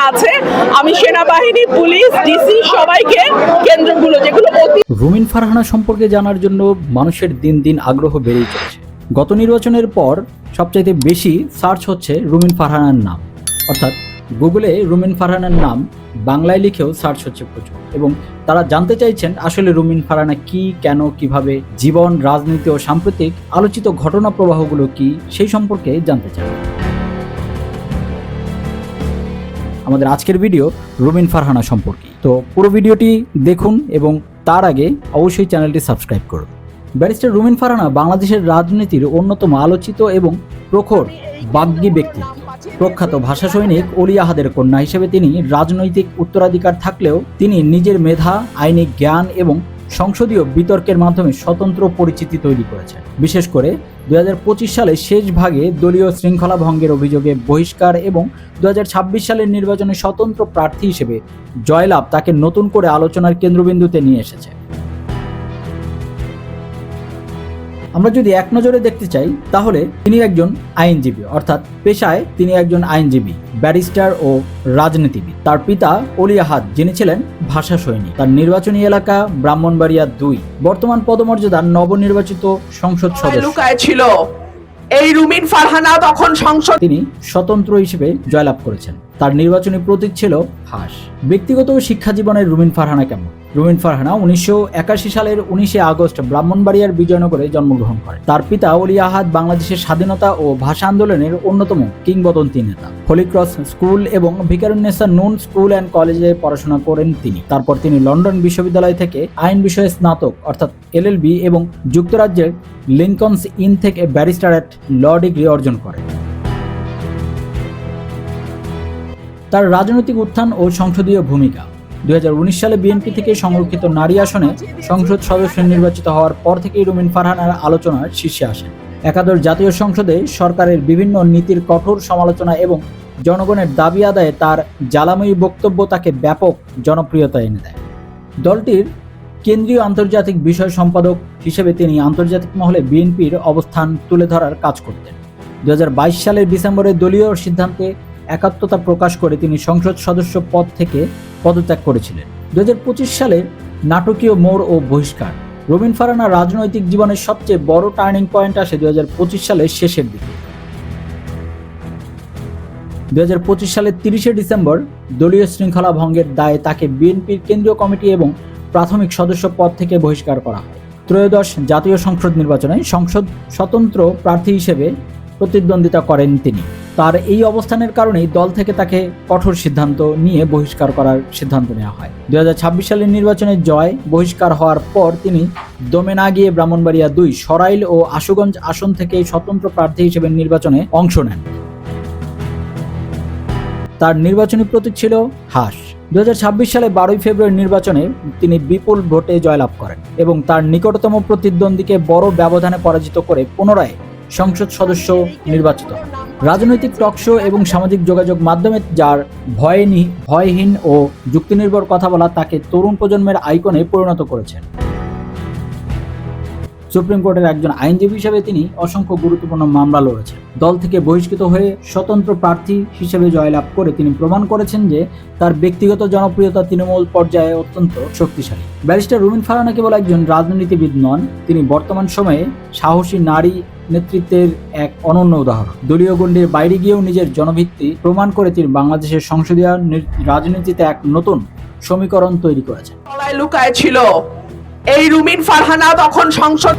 আছে। আমি সেনাবাহিনী, পুলিশ, ডিসি সবাইকে কেন্দ্রগুলো যেগুলো রুমিন ফারহানা সম্পর্কে জানার জন্য মানুষের দিন দিন আগ্রহ বেড়েই চলেছে। গত নির্বাচনের পর সবচাইতে বেশি সার্চ হচ্ছে রুমিন ফারহানার নাম, অর্থাৎ গুগলে রুমিন ফারহানার নাম বাংলায় লিখেও সার্চ হচ্ছে প্রচুর, এবং তারা জানতে চাইছেন আসলে রুমিন ফারহানা কি, কেন, কিভাবে জীবন, রাজনীতি ও সাম্প্রতিক আলোচিত ঘটনা প্রবাহগুলো কি সেই সম্পর্কে জানতে চান। আমাদের আজকের ভিডিও রুমিন ফারহানা সম্পর্কে, তো পুরো ভিডিওটি দেখুন এবং তার আগে অবশ্যই চ্যানেলটি সাবস্ক্রাইব করুন। ব্যারিস্টার রুমিন ফারহানা বাংলাদেশের রাজনীতির অন্যতম আলোচিত এবং প্রখর বাগ্মী ব্যক্তি। প্রখ্যাত ভাষা সৈনিক অলি আহাদের কন্যা হিসেবে তিনি রাজনৈতিক উত্তরাধিকার থাকলেও তিনি নিজের মেধা, আইনি জ্ঞান এবং সংসদীয় বিতর্কের মাধ্যমে স্বতন্ত্র পরিচিতি তৈরি করেছেন। বিশেষ করে 2025 সালে শেষ ভাগে দলীয় শৃঙ্খলা ভঙ্গের অভিযোগে বহিষ্কার এবং 2026 সালের নির্বাচনে স্বতন্ত্র প্রার্থী হিসেবে জয়লাভ তাকে নতুন করে আলোচনার কেন্দ্রবিন্দুতে নিয়ে এসেছে। আমরা যদি এক নজরে দেখতে চাই তাহলে তিনি একজন আইনজীবী, অর্থাৎ পেশায় তিনি একজন আইনজীবী, ব্যারিস্টার ও রাজনীতিবিদ। তার পিতা অলি আহাদ, যিনি ছিলেন ভাষা সৈনিক। তার নির্বাচনী এলাকা ব্রাহ্মণবাড়িয়া 2। বর্তমান পদমর্যাদার নবনির্বাচিত সংসদ সদস্য ছিল। এই রুমিন ফারহানা তখন সংসদ তিনি স্বতন্ত্র হিসেবে জয়লাভ করেছেন। তার নির্বাচনী প্রতীক ছিল হাঁস। ব্যক্তিগত শিক্ষা জীবনের রুমিন ফারহানা কেমন? রুমিন ফারহানা 1981 সালের 19 আগস্ট ব্রাহ্মণবাড়িয়ার বিজয়নগরে জন্মগ্রহণ করেন। তার পিতা অলি আহাদ বাংলাদেশের স্বাধীনতা ও ভাষা আন্দোলনের অন্যতম কিংবদন্তি নেতা। হলি ক্রস স্কুল এবং ভিকারুন্নেসা নুন স্কুল অ্যান্ড কলেজে পড়াশোনা করেন তিনি। তারপর তিনি লন্ডন বিশ্ববিদ্যালয় থেকে আইন বিষয়ে স্নাতক অর্থাৎ LLB এবং যুক্তরাজ্যের লিঙ্কনস ইন থেকে ব্যারিস্টার অ্যাট ল ডিগ্রি অর্জন করেন। তার রাজনৈতিক উত্থান ও সংসদীয় ভূমিকা। 2019 সালে বিএনপি থেকে সংরক্ষিত নারী আসনে সংসদ সদস্য নির্বাচিত হওয়ার পর থেকেই রুমিন ফারহানার আলোচনার শীর্ষে আসেন। একাদশ জাতীয় সংসদে সরকারের বিভিন্ন নীতির কঠোর সমালোচনা এবং জনগণের দাবি আদায়ে তার জ্বালাময়ী বক্তব্য তাকে ব্যাপক জনপ্রিয়তা এনে দেয়। দলটির কেন্দ্রীয় আন্তর্জাতিক বিষয় সম্পাদক হিসেবে তিনি আন্তর্জাতিক মহলে বিএনপির অবস্থান তুলে ধরার কাজ করতেন। 2022 সালের ডিসেম্বরে দলীয় সিদ্ধান্তে একাত্মতা প্রকাশ করে তিনি সংসদ সদস্য পদ থেকে পদত্যাগ করেছিলেন। 2025 সালের নাটকীয় মোড় ও বহিষ্কার। রুমিন ফারহানা রাজনৈতিক জীবনের সবচেয়ে বড় টার্নিং পয়েন্ট আসে 2025 সালের শেষের দিকে। 2025 সালের 30 ডিসেম্বর দলীয় শৃঙ্খলা ভঙ্গের দায়ে তাকে বিএনপির কেন্দ্রীয় কমিটি এবং প্রাথমিক সদস্য পদ থেকে বহিষ্কার করা হয়। ত্রয়োদশ জাতীয় সংসদ নির্বাচনে সংসদ স্বতন্ত্র প্রার্থী হিসেবে প্রতিদ্বন্দ্বিতা করেন তিনি। তার এই অবস্থানের কারণেই দল থেকে তাকে কঠোর সিদ্ধান্ত নিয়ে বহিষ্কার করার সিদ্ধান্ত নেওয়া হয়। 2026 সালের নির্বাচনে জয় বহিষ্কার হওয়ার পর তিনি দমে না গিয়ে ব্রাহ্মণবাড়িয়া 2, সরাইল ও আশুগঞ্জ আসন থেকে স্বতন্ত্র প্রার্থী হিসেবে নির্বাচনে অংশ নেন। তার নির্বাচনী প্রতীক ছিল হাঁস। 2026 সালে 12 ফেব্রুয়ারি নির্বাচনে তিনি বিপুল ভোটে জয়লাভ করেন এবং তার নিকটতম প্রতিদ্বন্দ্বীকে বড় ব্যবধানে পরাজিত করে পুনরায় সংসদ সদস্য নির্বাচিত হন। রাজনৈতিক টকশো এবং সামাজিক যোগাযোগ মাধ্যমে যার ভয়হীন ও যুক্তিনির্ভর কথা বলা তাকে তরুণ প্রজন্মের আইকনে পরিণত করেছেন। সুপ্রিম কোর্টের একজন আইনজীবী হিসেবে তিনি অসংখ্য গুরুত্বপূর্ণ মামলা লড়েছেন। দল থেকে বহিষ্কৃত হয়ে স্বতন্ত্র প্রার্থী হিসেবে জয়লাভ করে তিনি প্রমাণ করেছেন যে তার ব্যক্তিগত জনপ্রিয়তা তৃণমূল পর্যায়ে অত্যন্ত শক্তিশালী। ব্যারিস্টার রুমিন ফারহানা কেবল একজন রাজনীতিবিদ নন, তিনি বর্তমান সময়ে সাহসী নারী নেতৃত্বের এক অনন্য উদাহরণ। দলীয় গণ্ডির বাইরে গিয়েও নিজের জনভিত্তি প্রমাণ করে তিনি বাংলাদেশের সংসদীয় রাজনীতিতে এক নতুন সমীকরণ তৈরি করেছেন। লুকায় ছিল। এই রুমিন ফারহানা তখন সংসদ